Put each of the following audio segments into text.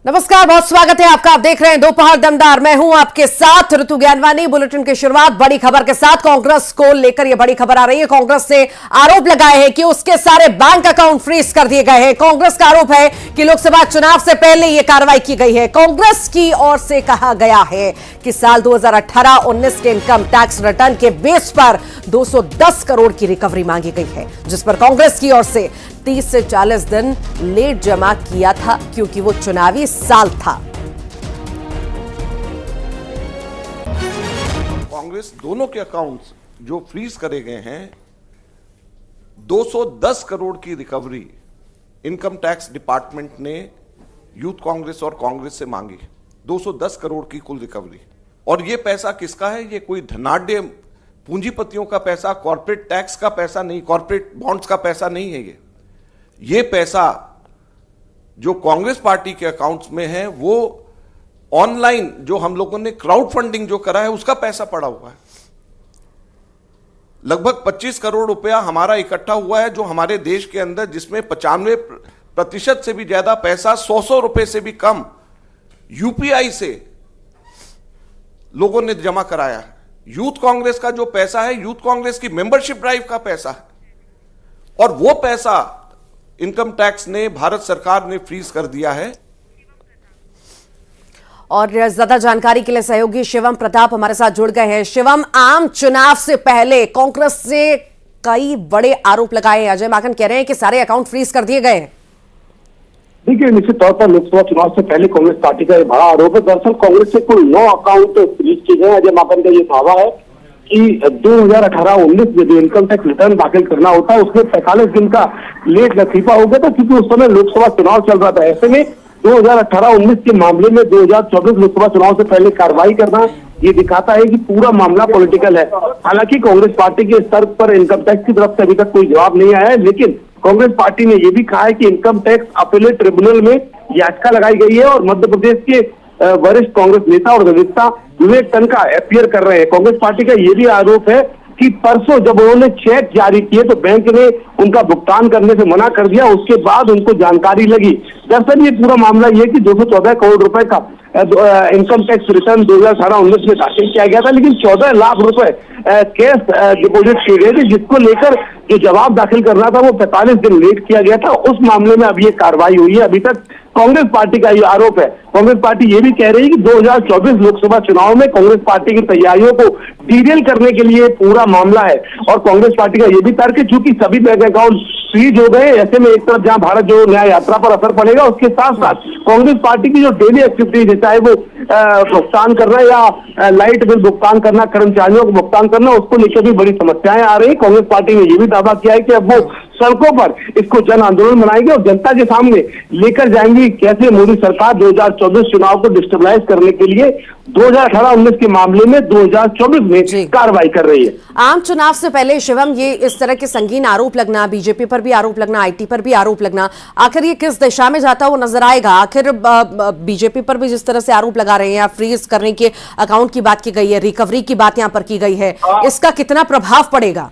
नमस्कार, बहुत स्वागत है आपका। आप देख रहे हैं दोपहर दमदार। मैं हूं आपके साथ ऋतु ज्ञानवानी। बुलेटिन की शुरुआत बड़ी खबर के साथ। कांग्रेस को लेकर यह बड़ी खबर आ रही है। कांग्रेस ने आरोप लगाए हैं कि उसके सारे बैंक अकाउंट फ्रीज कर दिए गए हैं। कांग्रेस का आरोप है कि लोकसभा चुनाव से पहले यह कार्रवाई की गई है। कांग्रेस की ओर से कहा गया है कि साल 2018-19 के इनकम टैक्स रिटर्न के बेस पर 210 करोड़ की रिकवरी मांगी गई है, जिस पर कांग्रेस की ओर से 30 से 40 दिन लेट जमा किया था क्योंकि वो चुनावी साल था। कांग्रेस दोनों के अकाउंट्स जो फ्रीज करे गए हैं, 210 करोड़ की रिकवरी इनकम टैक्स डिपार्टमेंट ने यूथ कांग्रेस और कांग्रेस से मांगी। 210 करोड़ की कुल रिकवरी। और ये पैसा किसका है? ये कोई धनाढ्य पूंजीपतियों का पैसा, कॉर्पोरेट टैक्स का पैसा नहीं, कॉर्पोरेट बॉन्ड्स का पैसा नहीं है। ये पैसा जो कांग्रेस पार्टी के अकाउंट्स में है, वो ऑनलाइन जो हम लोगों ने क्राउड फंडिंग जो करा है उसका पैसा पड़ा हुआ है। लगभग 25 करोड़ रुपया हमारा इकट्ठा हुआ है, जो हमारे देश के अंदर, जिसमें 95% से भी ज्यादा पैसा 100 रुपए से भी कम यूपीआई से लोगों ने जमा कराया है। यूथ कांग्रेस का जो पैसा है, यूथ कांग्रेस की मेंबरशिप ड्राइव का पैसा है, और वो पैसा इनकम टैक्स ने, भारत सरकार ने फ्रीज कर दिया है। और ज्यादा जानकारी के लिए सहयोगी शिवम प्रताप हमारे साथ जुड़ गए हैं। शिवम, आम चुनाव से पहले कांग्रेस से कई बड़े आरोप लगाए हैं। अजय माकन कह रहे हैं कि सारे अकाउंट फ्रीज कर दिए गए हैं। देखिए, निश्चित तौर पर लोकसभा चुनाव से पहले कांग्रेस पार्टी का यह बड़ा आरोप है। दरअसल कांग्रेस से कुल 9 अकाउंट फ्रीज किए गए। अजय माकन का यह दावा है कि 2018-19 में जो इनकम टैक्स रिटर्न दाखिल करना होता है, उसमें 45 दिन का लेट लतीफा हो गया था, क्योंकि उस समय लोकसभा चुनाव चल रहा था। ऐसे में 2018-19 के मामले में 2024 लोकसभा चुनाव से पहले कार्रवाई करना ये दिखाता है कि पूरा मामला पॉलिटिकल है। हालांकि कांग्रेस पार्टी के स्तर पर इनकम टैक्स की तरफ से अभी तक कोई जवाब नहीं आया है, लेकिन कांग्रेस पार्टी ने यह भी कहा है कि इनकम टैक्स अपीलेट ट्रिब्यूनल में याचिका लगाई गई है और मध्य प्रदेश के वरिष्ठ कांग्रेस नेता और अधिवक्ता विवेक तन्खा अपीयर कर रहे हैं। कांग्रेस पार्टी का यह भी आरोप है कि परसों जब उन्होंने चेक जारी किए तो बैंक ने उनका भुगतान करने से मना कर दिया। उसके बाद उनको जानकारी लगी। दरअसल ये पूरा मामला ये कि 214 करोड़ रुपए का इनकम टैक्स रिटर्न 2018-19 में दाखिल किया गया था, लेकिन 14 लाख रुपए कैश डिपॉजिट किए गए थे, जिसको लेकर जो जवाब दाखिल करना था वो 45 दिन लेट किया गया था। उस मामले में अब ये कार्रवाई हुई है। अभी तक कांग्रेस पार्टी का ये आरोप है। कांग्रेस पार्टी ये भी कह रही है कि 2024 लोकसभा चुनाव में कांग्रेस पार्टी की तैयारियों को डीरेल करने के लिए पूरा मामला है। और कांग्रेस पार्टी का ये भी तर्क है, चूंकि सभी बैंक अकाउंट फ्रीज हो गए, ऐसे में एक तरफ जहां भारत जोड़ो न्याय यात्रा पर असर पड़ेगा, उसके साथ साथ कांग्रेस पार्टी की जो डेली एक्टिविटीज है, चाहे वो भुगतान करना या लाइट बिल भुगतान करना, कर्मचारियों को भुगतान करना, उसको लेकर भी बड़ी समस्याएं आ रही। कांग्रेस पार्टी ने यह भी दावा किया है कि अब वो सड़कों पर इसको जन आंदोलन बनाएंगे और जनता के सामने लेकर जाएंगे कैसे मोदी सरकार 2024 चुनाव को डिस्टेबलाइज करने के लिए 2018-19 के मामले में 2024 में कार्रवाई कर रही है। आम चुनाव से पहले शिवम, ये इस तरह के संगीन आरोप लगना, बीजेपी पर भी आरोप लगना, आईटी पर भी आरोप लगना, आखिर ये किस दिशा में जाता वो नजर आएगा? आखिर बीजेपी पर भी जिस तरह से आरोप लगा रहे हैं, फ्रीज करने के अकाउंट की बात की गई है, रिकवरी की बात यहां पर की गई है, इसका कितना प्रभाव पड़ेगा?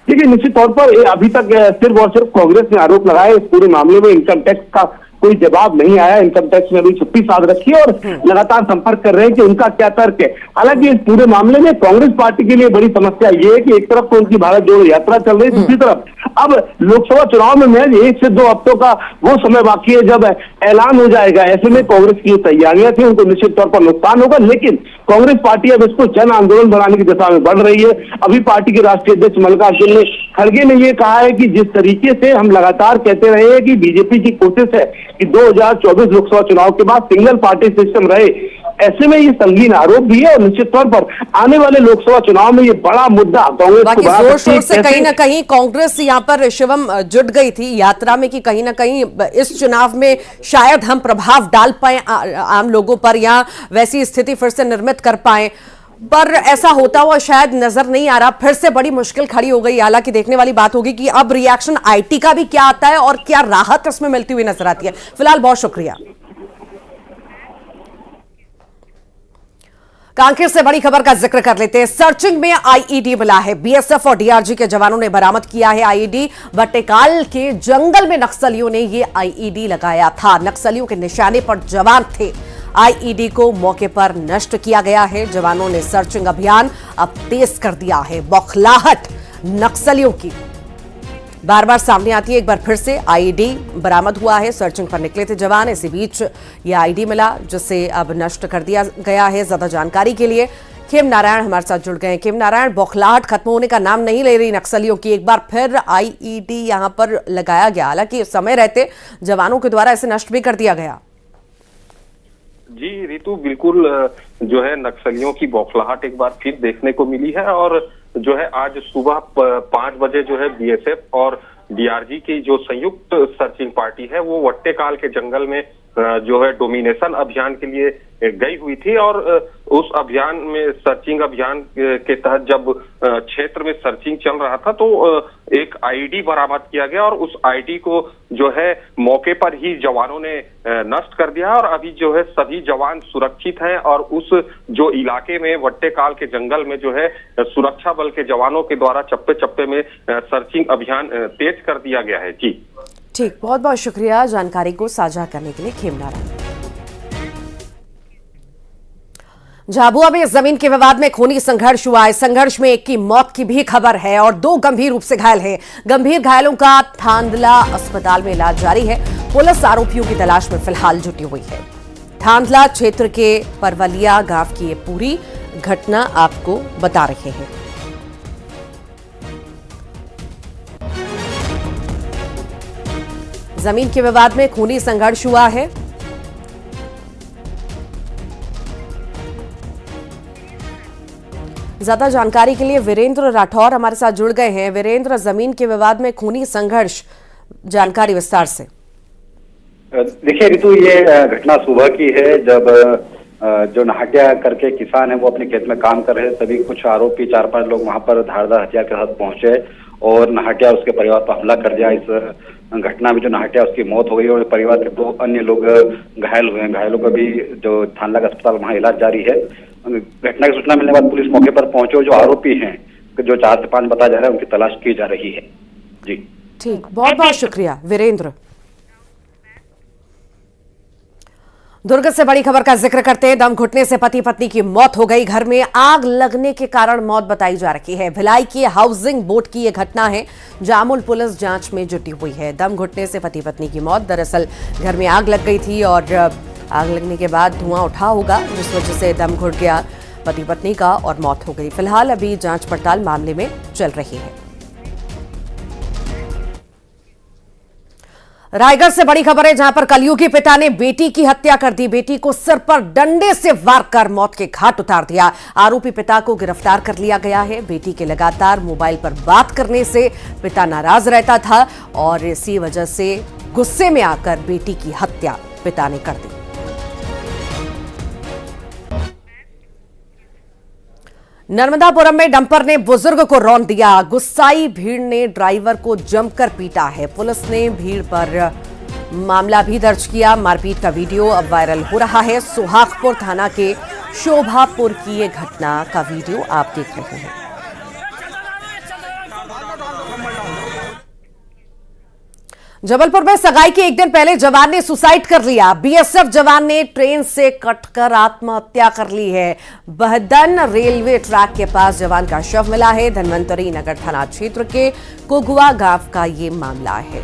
देखिए, निश्चित तौर पर अभी तक सिर्फ और सिर्फ कांग्रेस ने आरोप लगाया। इस पूरे मामले में इनकम टैक्स का कोई जवाब नहीं आया। इनकम टैक्स ने अभी छुट्टी साध रखी है और लगातार संपर्क कर रहे हैं कि उनका क्या तर्क है। हालांकि इस पूरे मामले में कांग्रेस पार्टी के लिए बड़ी समस्या ये है कि एक तरफ तो उनकी भारत जोड़ो यात्रा चल रही है, दूसरी तरफ अब लोकसभा चुनाव में महज 1 से 2 हफ्तों का वो समय बाकी है जब ऐलान हो जाएगा। ऐसे में कांग्रेस की तैयारियां थी, उनको निश्चित तौर पर नुकसान होगा, लेकिन कांग्रेस पार्टी अब इसको जन आंदोलन बनाने की दिशा में बढ़ रही है। अभी पार्टी के राष्ट्रीय अध्यक्ष मल्लिकार्जुन खड़गे ने यह कहा है कि जिस तरीके से हम लगातार कहते रहे हैं कि बीजेपी की कोशिश है कि 2024 लोकसभा चुनाव के बाद सिंगल पार्टी सिस्टम रहे, ऐसे में ये संगीन आरोप भी है और निश्चित तौर पर आने वाले लोकसभा चुनाव में ये बड़ा मुद्दा कांग्रेस को बड़ा जोर शोर से कहीं ना कहीं कांग्रेस यहाँ पर शिवम जुट गई थी यात्रा में कि कहीं ना कहीं इस चुनाव में शायद हम प्रभाव डाल पाए आम लोगों पर, या वैसी स्थिति फिर से निर्मित कर पाए, पर ऐसा होता हुआ शायद नजर नहीं आ रहा। फिर से बड़ी मुश्किल खड़ी हो गई। हालांकि देखने वाली बात होगी कि अब रिएक्शन आईटी का भी क्या आता है और क्या राहत इसमें मिलती हुई नजर आती है। फिलहाल बहुत शुक्रिया। कांकेर से बड़ी खबर का जिक्र कर लेते हैं। सर्चिंग में आईईडी मिला है। बीएसएफ और डीआरजी के जवानों ने बरामद किया है आईईडी। बट्टेकाल के जंगल में नक्सलियों ने ये आईईडी लगाया था। नक्सलियों के निशाने पर जवान थे। आईईडी को मौके पर नष्ट किया गया है। जवानों ने सर्चिंग अभियान अब तेज कर दिया है। बौखलाहट नक्सलियों की बार बार सामने आती है। एक बार फिर से आईईडी बरामद हुआ है। सर्चिंग पर निकले थे जवान, इसी बीच यह आईईडी मिला जिसे अब नष्ट कर दिया गया है। ज्यादा जानकारी के लिए खेम नारायण हमारे साथ जुड़ गए हैं। खेम नारायण, बौखलाहट खत्म होने का नाम नहीं ले रही नक्सलियों की। एक बार फिर आईईडी यहां पर लगाया गया, हालांकि समय रहते जवानों के द्वारा इसे नष्ट भी कर दिया गया। जी रितु, बिल्कुल जो है नक्सलियों की बौखलाहट एक बार फिर देखने को मिली है। और जो है आज सुबह 5 बजे जो है बीएसएफ और डीआरजी की जो संयुक्त सर्चिंग पार्टी है वो वट्टेकाल के जंगल में जो है डोमिनेशन अभियान के लिए गई हुई थी। और उस अभियान में सर्चिंग अभियान के तहत जब क्षेत्र में सर्चिंग चल रहा था तो एक आईडी बरामद किया गया और उस आईडी को जो है मौके पर ही जवानों ने नष्ट कर दिया। और अभी जो है सभी जवान सुरक्षित हैं और उस जो इलाके में वट्टेकाल के जंगल में जो है सुरक्षा बल के जवानों के द्वारा चप्पे चप्पे में सर्चिंग अभियान तेज कर दिया गया है। जी ठीक, बहुत बहुत शुक्रिया जानकारी को साझा करने के लिए खेम नारायण। झाबुआ में जमीन के विवाद में खूनी संघर्ष हुआ है। संघर्ष में एक की मौत की भी खबर है और 2 गंभीर रूप से घायल हैं। गंभीर घायलों का थांदला अस्पताल में इलाज जारी है। पुलिस आरोपियों की तलाश में फिलहाल जुटी हुई है। थांदला क्षेत्र के परवलिया गांव की ये पूरी घटना आपको बता रहे हैं। जमीन के विवाद में खूनी संघर्ष हुआ है। ज्यादा जानकारी के लिए वीरेंद्र राठौर हमारे साथ जुड़ गए हैं। वीरेंद्र, जमीन के विवाद में खूनी संघर्ष, जानकारी विस्तार से। देखिए रितु, ये घटना सुबह की है जब जो नहाटिया करके किसान है वो अपने खेत में काम कर रहे थे। तभी कुछ आरोपी 4-5 लोग वहां पर धारदार हथियार के साथ पहुंचे और नहाटिया उसके परिवार पर हमला कर दिया। इस घटना में जो नहाटिया उसकी मौत हो गई और परिवार के 2 अन्य लोग घायल हुए हैं। घायलों का भी जो थानला का अस्पताल वहां इलाज जारी है। घटना की सूचना मिलने के बाद पुलिस मौके पर पहुंचे और जो आरोपी हैं जो 4 से 5 बताया जा रहा है उनकी तलाश की जा रही है। जी ठीक, बहुत बहुत शुक्रिया वीरेंद्र। दुर्ग से बड़ी खबर का जिक्र करते हैं। दम घुटने से पति पत्नी की मौत हो गई। घर में आग लगने के कारण मौत बताई जा रही है। भिलाई की हाउसिंग बोर्ड की यह घटना है। जामुल पुलिस जांच में जुटी हुई है। दम घुटने से पति पत्नी की मौत, दरअसल घर में आग लग गई थी और आग लगने के बाद धुआं उठा होगा जिस वजह से दम घुट गया पति पत्नी का और मौत हो गई। फिलहाल अभी जांच पड़ताल मामले में चल रही है। रायगढ़ से बड़ी खबर है जहां पर कलयुगी पिता ने बेटी की हत्या कर दी। बेटी को सिर पर डंडे से वार कर मौत के घाट उतार दिया। आरोपी पिता को गिरफ्तार कर लिया गया है। बेटी के लगातार मोबाइल पर बात करने से पिता नाराज रहता था और इसी वजह से गुस्से में आकर बेटी की हत्या पिता ने कर दी। नर्मदापुरम में डंपर ने बुजुर्ग को रौंद दिया। गुस्साई भीड़ ने ड्राइवर को जमकर पीटा है। पुलिस ने भीड़ पर मामला भी दर्ज किया। मारपीट का वीडियो अब वायरल हो रहा है। सुहागपुर थाना के शोभापुर की ये घटना का वीडियो आप देख रहे हैं। जबलपुर में सगाई के एक दिन पहले जवान ने सुसाइड कर लिया। बीएसएफ जवान ने ट्रेन से कटकर आत्महत्या कर ली है। बहदन रेलवे ट्रैक के पास जवान का शव मिला है। धनवंतरी नगर थाना क्षेत्र के कुगुआ गांव का ये मामला है।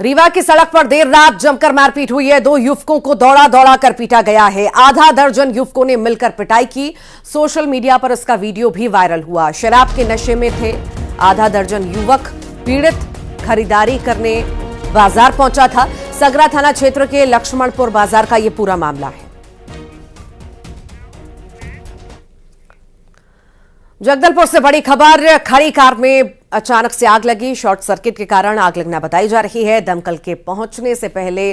रीवा की सड़क पर देर रात जमकर मारपीट हुई है। 2 युवकों को दौड़ा दौड़ा कर पीटा गया है। आधा दर्जन युवकों ने मिलकर पिटाई की। सोशल मीडिया पर इसका वीडियो भी वायरल हुआ। शराब के नशे में थे आधा दर्जन युवक। पीड़ित खरीदारी करने बाजार पहुंचा था। सगरा थाना क्षेत्र के लक्ष्मणपुर बाजार का यह पूरा मामला है। जगदलपुर से बड़ी खबर, खड़ी कार में अचानक से आग लगी। शॉर्ट सर्किट के कारण आग लगना बताई जा रही है। दमकल के पहुंचने से पहले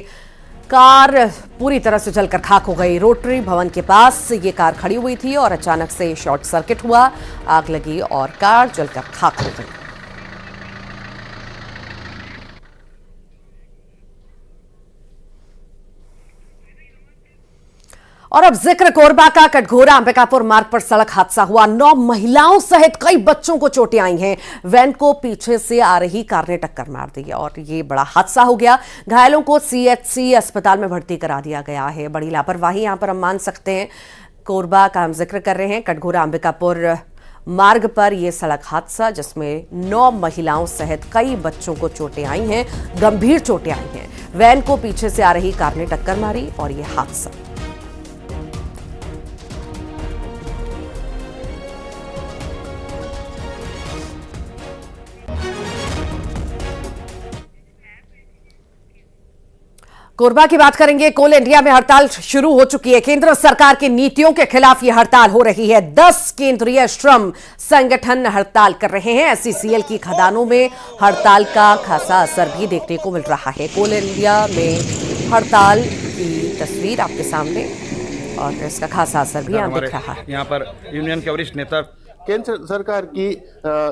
कार पूरी तरह से जलकर खाक हो गई। रोटरी भवन के पास ये कार खड़ी हुई थी और अचानक से शॉर्ट सर्किट हुआ, आग लगी और कार जलकर खाक हो गई। और अब जिक्र कोरबा का। कटघोरा अंबिकापुर मार्ग पर सड़क हादसा हुआ। 9 महिलाओं सहित कई बच्चों को चोटें आई हैं। वैन को पीछे से आ रही कार ने टक्कर मार दी और ये बड़ा हादसा हो गया। घायलों को सीएचसी अस्पताल में भर्ती करा दिया गया है। बड़ी लापरवाही यहां पर हम मान सकते हैं। कोरबा का हम जिक्र कर रहे हैं। कटघोरा अंबिकापुर मार्ग पर यह सड़क हादसा जिसमें 9 महिलाओं सहित कई बच्चों को चोटें आई हैं, गंभीर चोटें आई हैं। वैन को पीछे से आ रही कार ने टक्कर मारी और यह हादसा। कोरबा की बात करेंगे। कोल इंडिया में हड़ताल शुरू हो चुकी है। केंद्र सरकार की नीतियों के खिलाफ यह हड़ताल हो रही है। 10 केंद्रीय श्रम संगठन हड़ताल कर रहे हैं। एसईसीएल की खदानों में हड़ताल का खासा असर भी देखने को मिल रहा है। कोल इंडिया में हड़ताल की तस्वीर आपके सामने और इसका खासा असर भी यहां दिख रहा है। यहाँ पर यूनियन के वरिष्ठ नेता केंद्र सरकार की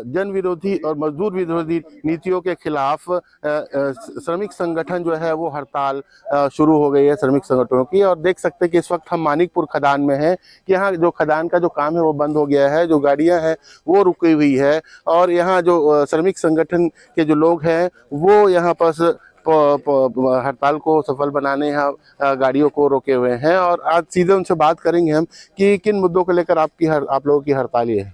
जन विरोधी और मजदूर विरोधी नीतियों के खिलाफ श्रमिक संगठन जो है वो हड़ताल शुरू हो गई है श्रमिक संगठनों की। और देख सकते हैं कि इस वक्त हम मानिकपुर खदान में हैं कि यहाँ जो खदान का जो काम है वो बंद हो गया है, जो गाड़ियाँ हैं वो रुकी हुई है और यहाँ जो श्रमिक संगठन के जो लोग हैं वो यहाँ पर हड़ताल को सफल बनाने यहाँ गाड़ियों को रोके हुए हैं। और आज सीधे उनसे बात करेंगे हम कि किन मुद्दों को लेकर आप लोगों की हड़ताल है।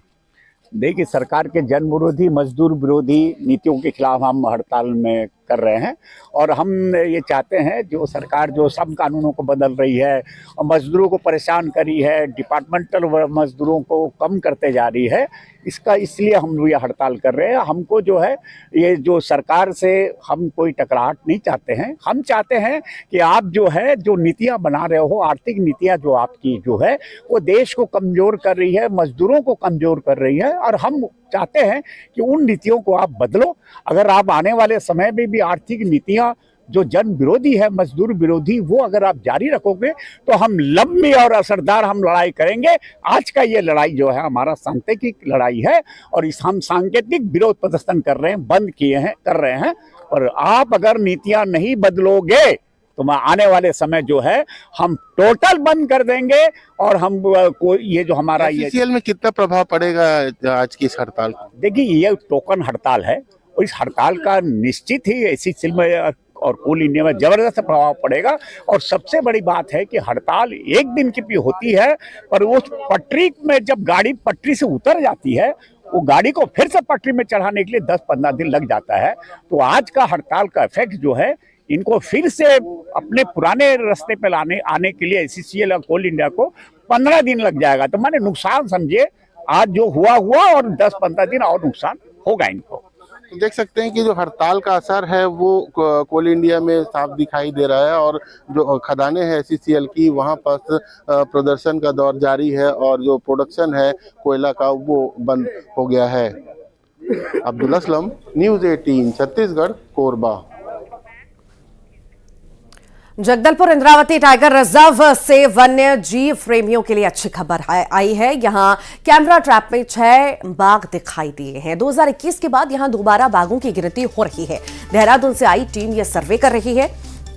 देखिए, सरकार के जन विरोधी मजदूर विरोधी नीतियों के खिलाफ हम हड़ताल में कर रहे हैं और हम ये चाहते हैं जो सरकार जो सब कानूनों को बदल रही है और मजदूरों को परेशान करी है, डिपार्टमेंटल मजदूरों को कम करते जा रही है, इसलिए हम ये हड़ताल कर रहे हैं। हमको जो है ये जो सरकार से हम कोई टकराहट नहीं चाहते हैं। हम चाहते हैं कि आप जो है जो नीतियां बना रहे हो, आर्थिक नीतियां जो आपकी जो है वो देश को कमज़ोर कर रही है, मजदूरों को कमज़ोर कर रही है और हम चाहते हैं कि उन नीतियों को आप बदलो। अगर आप आने वाले समय में भी आर्थिक नीतियां जो जन विरोधी है, मजदूर विरोधी, वो अगर आप जारी रखोगे तो हम लंबी और असरदार हम लड़ाई करेंगे। आज का ये लड़ाई जो है हमारा सांकेतिक लड़ाई है और इस हम सांकेतिक विरोध प्रदर्शन कर रहे हैं, बंद किए हैं, कर रहे हैं। और आप अगर नीतियां नहीं बदलोगे तो आने वाले समय जो है हम टोटल बंद कर देंगे और हम ये जो हमारा एसईसीएल में कितना प्रभाव पड़ेगा आज की इस हड़ताल को? देखिए, ये टोकन हड़ताल है और इस हड़ताल का निश्चित ही एसईसीएल में और कोल इंडिया में जबरदस्त प्रभाव पड़ेगा। और सबसे बड़ी बात है कि हड़ताल एक दिन की भी होती है पर उस पटरी में जब गाड़ी पटरी से उतर जाती है वो गाड़ी को फिर से पटरी में चढ़ाने के लिए 10-15 दिन लग जाता है। तो आज का हड़ताल का इफेक्ट जो है इनको फिर से अपने पुराने रास्ते पे आने के लिए एसईसीएल और कोल इंडिया को 15 दिन लग जाएगा। तो माने नुकसान समझिए आज जो हुआ और 10-15 दिन और नुकसान होगा इनको। तो देख सकते हैं कि जो हड़ताल का असर है वो कोल इंडिया में साफ दिखाई दे रहा है और जो खदानें हैं एसईसीएल की वहां पर प्रदर्शन का दौर जारी है और जो प्रोडक्शन है कोयला का वो बंद हो गया है। Abdul Aslam, news 18 Chhattisgarh, Korba. Jagdalpur Indravati tiger reserve से वन्य जीव प्रेमियों के लिए अच्छी खबर आई है। यहां कैमरा ट्रैप में 6 बाघ दिखाई दिए हैं। 2021 के बाद यहां दोबारा बाघों की गिनती हो रही है। देहरादून से आई टीम यह सर्वे कर रही है।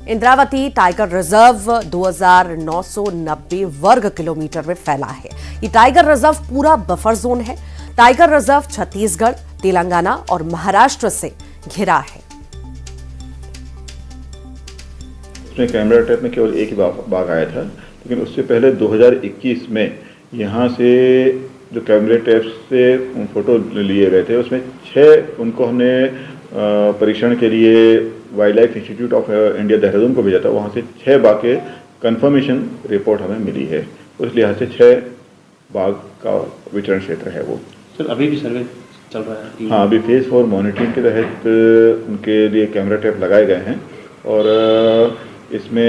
इंद्रावती टाइगर रिजर्व 2990 वर्ग किलोमीटर में फैला है। ये टाइगर रिजर्व पूरा बफर जोन है। टाइगर रिजर्व छत्तीसगढ़, तेलंगाना और महाराष्ट्र से घिरा है। उसमें कैमरा ट्रैप में केवल एक ही बाघ आया था, लेकिन उससे पहले 2021 में यहाँ से जो कैमरा ट्रैप से फोटो लिए गए थे उसमें 6 उनको हमने परीक्षण के लिए wild life institute of India Dehradun को भेजा था। वहाँ से 6 बाघ के कंफर्मेशन रिपोर्ट हमें मिली है। उस लिहाज से 6 बाघ का विचरण क्षेत्र है वो। सर, अभी भी सर्वे चल रहा है? हाँ, अभी फेज 4 मॉनिटरिंग के तहत उनके लिए कैमरा ट्रैप लगाए गए हैं और इसमें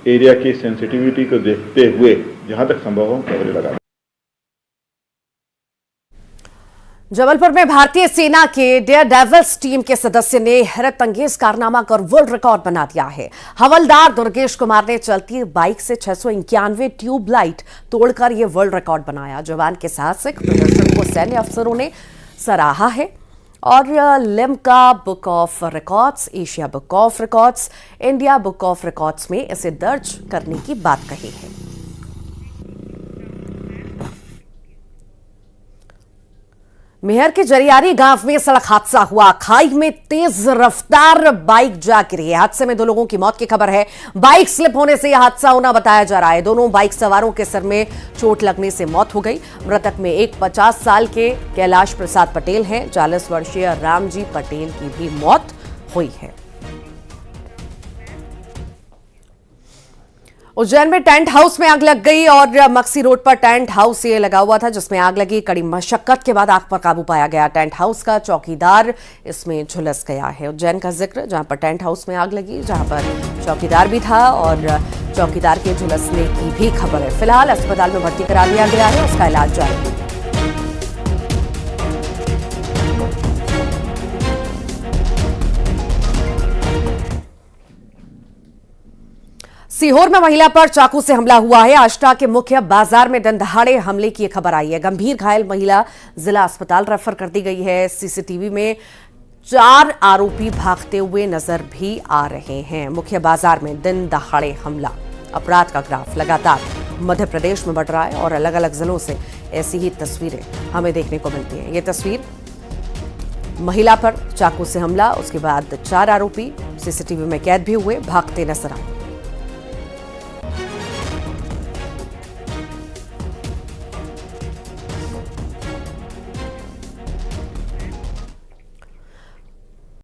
एरिया की सेंसिटिविटी को देखते हुए जहां तक संभव हो कैमरे लगा। जबलपुर में भारतीय सेना के डेयर डेविल्स टीम के सदस्य ने हैरत अंगेज कारनामा कर वर्ल्ड रिकॉर्ड बना दिया है। हवलदार दुर्गेश कुमार ने चलती बाइक से 691 ट्यूब लाइट तोड़कर यह वर्ल्ड रिकॉर्ड बनाया। जवान के साहसिक प्रदर्शन को सैन्य अफसरों ने सराहा है और Limca book of records, Asia book of records, India book of records में इसे दर्ज करने की बात कही है। मेहर के जरियारी गांव में सड़क हादसा हुआ। खाई में तेज रफ्तार बाइक जा गिरी। हादसे में 2 लोगों की मौत की खबर है। बाइक स्लिप होने से यह हादसा होना बताया जा रहा है। दोनों बाइक सवारों के सर में चोट लगने से मौत हो गई। मृतक में एक 50 साल के कैलाश प्रसाद पटेल हैं। 40 वर्षीय रामजी पटेल की भी मौत हुई है। उज्जैन में टेंट हाउस में आग लग गई और मक्सी रोड पर टेंट हाउस ये लगा हुआ था जिसमें आग लगी। कड़ी मशक्कत के बाद आग पर काबू पाया गया। टेंट हाउस का चौकीदार इसमें झुलस गया है। उज्जैन का जिक्र जहां पर टेंट हाउस में आग लगी, जहां पर चौकीदार भी था और चौकीदार के झुलसने की भी खबर है। फिलहाल अस्पताल में भर्ती करा दिया गया है, उसका इलाज जारी है। सीहोर में महिला पर चाकू से हमला हुआ है। आष्टा के मुख्य बाजार में दिन दहाड़े हमले की खबर आई है। गंभीर घायल महिला जिला अस्पताल रेफर कर दी गई है। सीसीटीवी में 4 आरोपी भागते हुए नजर भी आ रहे हैं। मुख्य बाजार में दिन दहाड़े हमला, अपराध का ग्राफ लगातार मध्य प्रदेश में बढ़ रहा है और अलग अलग जिलों से ऐसी ही तस्वीरें हमें देखने को मिलती हैं। ये तस्वीर महिला पर चाकू से हमला, उसके बाद 4 आरोपी सीसीटीवी में कैद भी हुए, भागते नजर आए।